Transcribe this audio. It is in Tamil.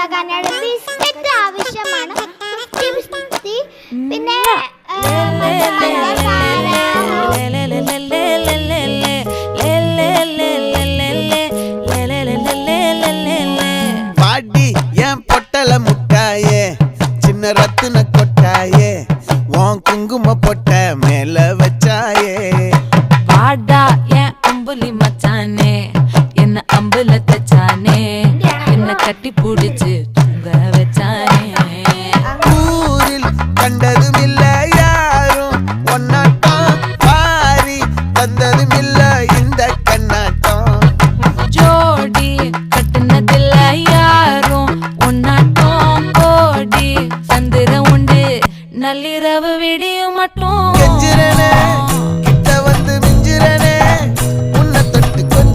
ഉണ്ടാക്കാനാണ് ബിസ്ക്കറ്റ് ആവശ്യമാണ്. പിന്നെ பாடி என் பொட்டல முட்டாயே சின்ன ரத்தின கொட்டாயே உன் குங்கும பொட்ட மேல வச்சாயே பாடா என் அம்புலி மச்சானே என்ன அம்புல தச்சானே என்ன கட்டி பிடிச்சு